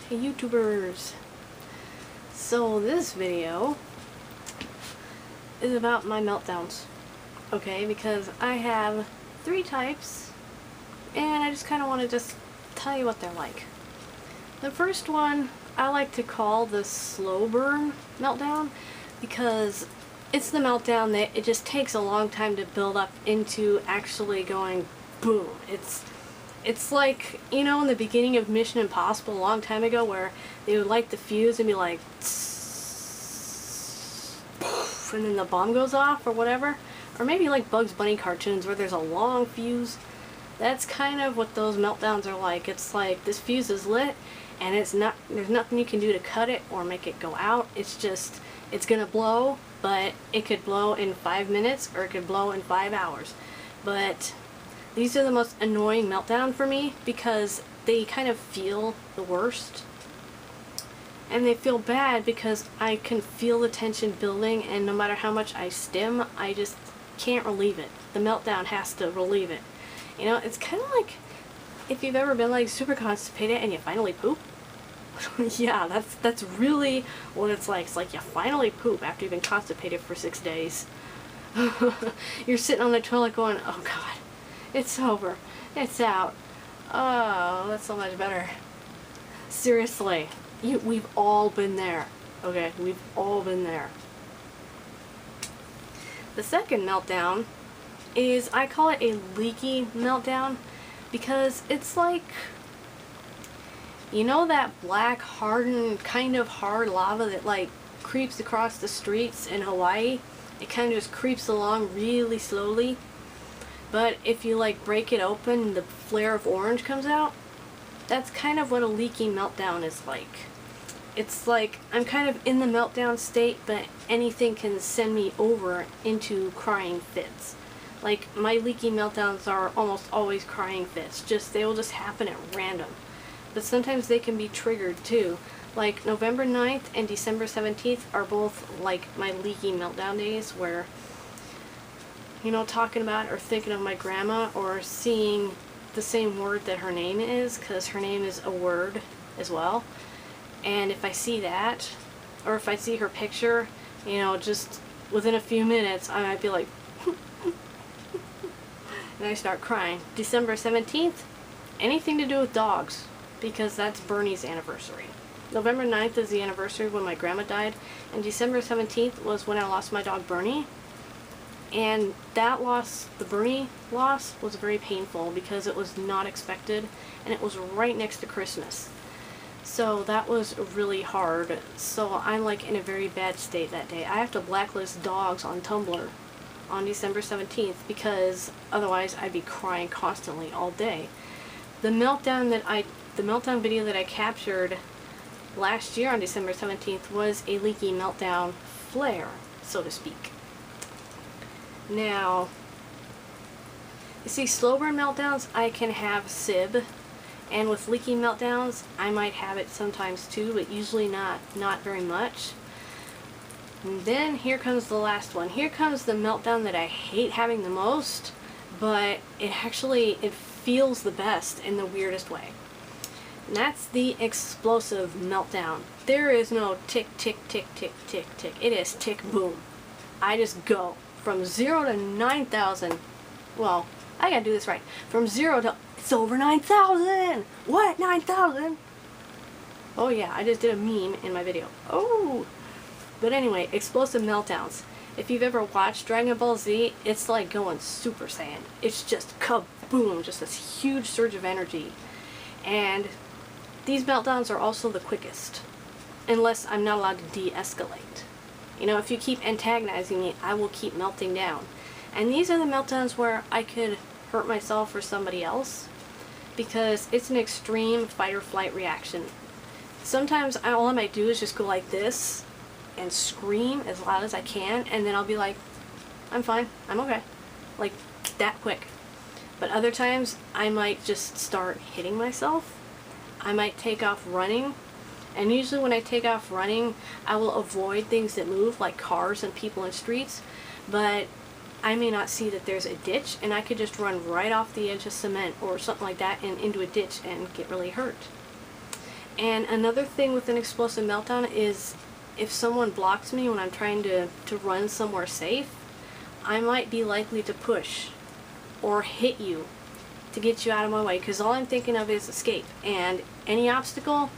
Hey YouTubers! So this video is about my meltdowns, okay, because I have 3 types and I just kind of want to just tell you what they're like. The first one I like to call the slow burn meltdown because it's the meltdown that it just takes a long time to build up into actually going boom. It's like, you know, in the beginning of Mission Impossible a long time ago where they would light the fuse and be like poof, and then the bomb goes off or whatever. Or maybe like Bugs Bunny cartoons where there's a long fuse. That's kind of what those meltdowns are like. It's like this fuse is lit and there's nothing you can do to cut it or make it go out. It's just, it's gonna blow, but it could blow in 5 minutes or it could blow in 5 hours. But these are the most annoying meltdown for me because they kind of feel the worst. And they feel bad because I can feel the tension building, and no matter how much I stim, I just can't relieve it. The meltdown has to relieve it. You know, it's kind of like if you've ever been like super constipated and you finally poop. Yeah, that's really what it's like. It's like you finally poop after you've been constipated for 6 days. You're sitting on the toilet going, oh God. It's over. It's out. Oh, that's so much better. Seriously. We've all been there. Okay, we've all been there. The second meltdown is, I call it a leaky meltdown because it's like, you know that black, hardened, kind of hard lava that like creeps across the streets in Hawaii? It kind of just creeps along really slowly. But if you like break it open, the flare of orange comes out. That's kind of what a leaky meltdown is like. It's like I'm kind of in the meltdown state, but anything can send me over into crying fits. Like my leaky meltdowns are almost always crying fits. They will just happen at random. But sometimes they can be triggered too. Like November 9th and December 17th are both like my leaky meltdown days where, you know, talking about or thinking of my grandma or seeing the same word that her name is, because her name is a word as well. And if I see that, or if I see her picture, you know, just within a few minutes, I might be like, and I start crying. December 17th, anything to do with dogs, because that's Bernie's anniversary. November 9th is the anniversary when my grandma died, and December 17th was when I lost my dog Bernie. And that loss, the Bernie loss, was very painful because it was not expected and it was right next to Christmas. So that was really hard. So I'm like in a very bad state that day. I have to blacklist dogs on Tumblr on December 17th because otherwise I'd be crying constantly all day. The meltdown video that I captured last year on December 17th was a leaky meltdown flare, so to speak. Now, you see, slow burn meltdowns, I can have SIB, and with leaky meltdowns, I might have it sometimes too, but usually not very much. And then here comes the last one. Here comes the meltdown that I hate having the most, but it feels the best in the weirdest way. And that's the explosive meltdown. There is no tick, tick, tick, tick, tick, tick. It is tick, boom. I just go. From 0 to 9,000, well, I gotta do this right. From 0 to, it's over 9,000! What? 9,000? Oh yeah, I just did a meme in my video. Oh! But anyway, explosive meltdowns. If you've ever watched Dragon Ball Z, it's like going Super Saiyan. It's just kaboom, just this huge surge of energy. And these meltdowns are also the quickest, unless I'm not allowed to de-escalate. You know, if you keep antagonizing me, I will keep melting down. And these are the meltdowns where I could hurt myself or somebody else because it's an extreme fight or flight reaction. Sometimes all I might do is just go like this and scream as loud as I can, and then I'll be like, I'm fine, I'm okay. Like, that quick. But other times, I might just start hitting myself. I might take off running. And usually when I take off running, I will avoid things that move, like cars and people in streets, but I may not see that there's a ditch, and I could just run right off the edge of cement or something like that and into a ditch and get really hurt. And another thing with an explosive meltdown is if someone blocks me when I'm trying to run somewhere safe, I might be likely to push or hit you to get you out of my way, because all I'm thinking of is escape. And any obstacle,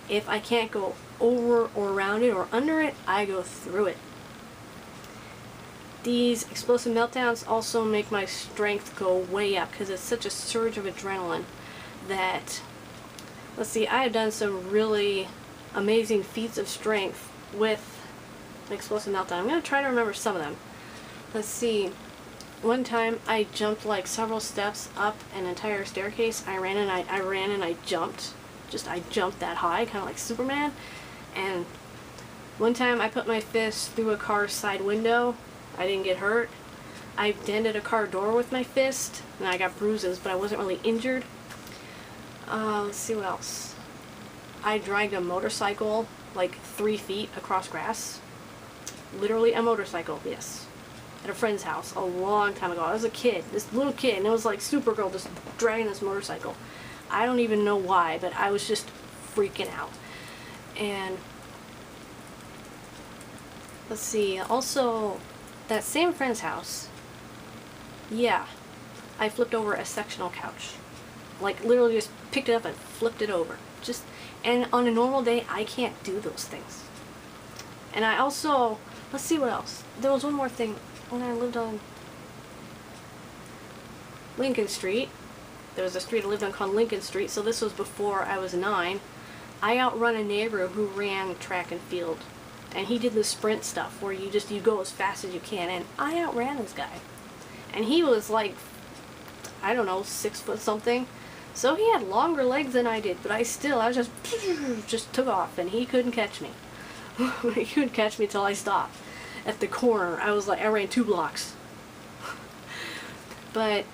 if I can't go over or around it or under it, I go through it. These explosive meltdowns also make my strength go way up because it's such a surge of adrenaline that, let's see, I have done some really amazing feats of strength with an explosive meltdown. I'm going to try to remember some of them. Let's see. One time I jumped like several steps up an entire staircase. I ran and I jumped. I jumped that high, kind of like Superman. And one time I put my fist through a car's side window. I didn't get hurt. I dented a car door with my fist, and I got bruises, but I wasn't really injured. Let's see what else. I dragged a motorcycle like 3 feet across grass. Literally a motorcycle, yes. At a friend's house a long time ago. I was a kid, this little kid, and it was like Supergirl just dragging this motorcycle. I don't even know why, but I was just freaking out. And let's see, also that same friend's house, yeah, I flipped over a sectional couch. Like literally just picked it up and flipped it over. And on a normal day, I can't do those things. And I also, let's see what else. There was one more thing. When I lived on Lincoln Street, there was a street I lived on called Lincoln Street, so this was before I was 9. I outrun a neighbor who ran track and field. And he did the sprint stuff where you go as fast as you can, and I outran this guy. And he was like, I don't know, 6 foot something. So he had longer legs than I did, but I just took off, and he couldn't catch me. He couldn't catch me till I stopped at the corner. I ran 2 blocks. But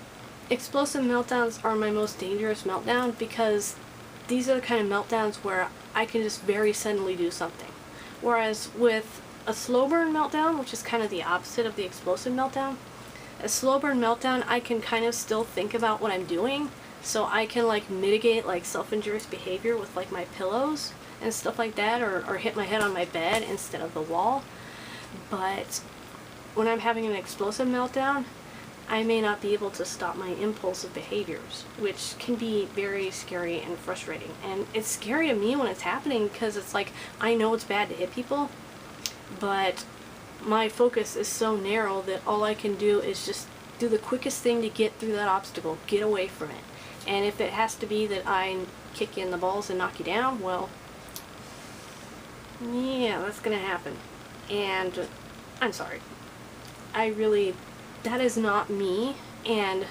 explosive meltdowns are my most dangerous meltdown because these are the kind of meltdowns where I can just very suddenly do something. Whereas with a slow burn meltdown, which is kind of the opposite of the explosive meltdown, a slow burn meltdown, I can kind of still think about what I'm doing, so I can like mitigate like self-injurious behavior with like my pillows and stuff like that, or hit my head on my bed instead of the wall. But when I'm having an explosive meltdown, I may not be able to stop my impulsive behaviors, which can be very scary and frustrating. And it's scary to me when it's happening because it's like, I know it's bad to hit people, but my focus is so narrow that all I can do is just do the quickest thing to get through that obstacle, get away from it. And if it has to be that I kick you in the balls and knock you down, well, yeah, that's gonna happen. And I'm sorry. That is not me. And,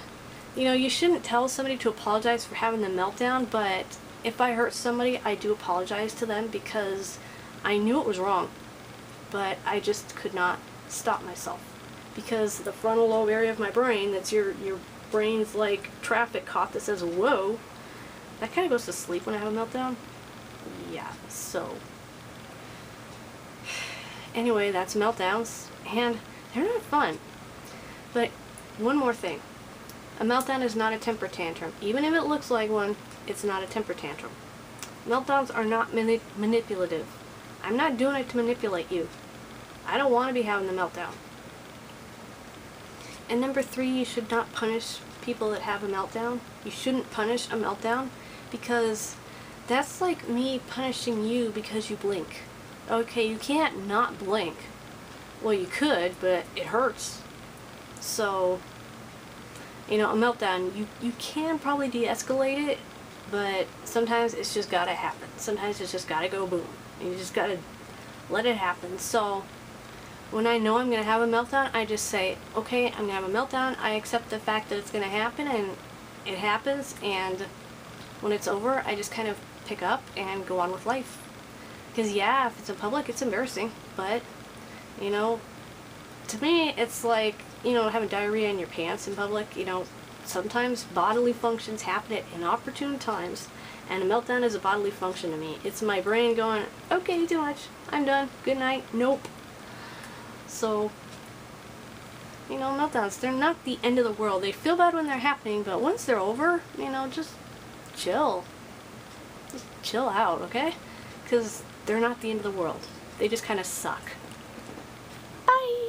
you shouldn't tell somebody to apologize for having the meltdown, but if I hurt somebody, I do apologize to them because I knew it was wrong, but I just could not stop myself. Because the frontal lobe area of my brain, that's your brain's like traffic cop that says, whoa, that kind of goes to sleep when I have a meltdown. Yeah, so anyway, that's meltdowns, and they're not fun. But one more thing. A meltdown is not a temper tantrum. Even if it looks like one, it's not a temper tantrum. Meltdowns are not manipulative. I'm not doing it to manipulate you. I don't want to be having the meltdown. And number 3, you should not punish people that have a meltdown. You shouldn't punish a meltdown because that's like me punishing you because you blink. Okay, you can't not blink. Well, you could, but it hurts. So, a meltdown, you can probably de-escalate it, but sometimes it's just gotta happen. Sometimes it's just gotta go boom. You just gotta let it happen. So, when I know I'm gonna have a meltdown, I just say, okay, I'm gonna have a meltdown. I accept the fact that it's gonna happen, and it happens, and when it's over, I just kind of pick up and go on with life. Because yeah, if it's in public, it's embarrassing, but, to me, it's like, having diarrhea in your pants in public. Sometimes bodily functions happen at inopportune times, and a meltdown is a bodily function to me. It's my brain going, okay, too much, I'm done, good night, nope. So, meltdowns, they're not the end of the world. They feel bad when they're happening, but once they're over, just chill. Just chill out, okay? Because they're not the end of the world. They just kind of suck. Bye!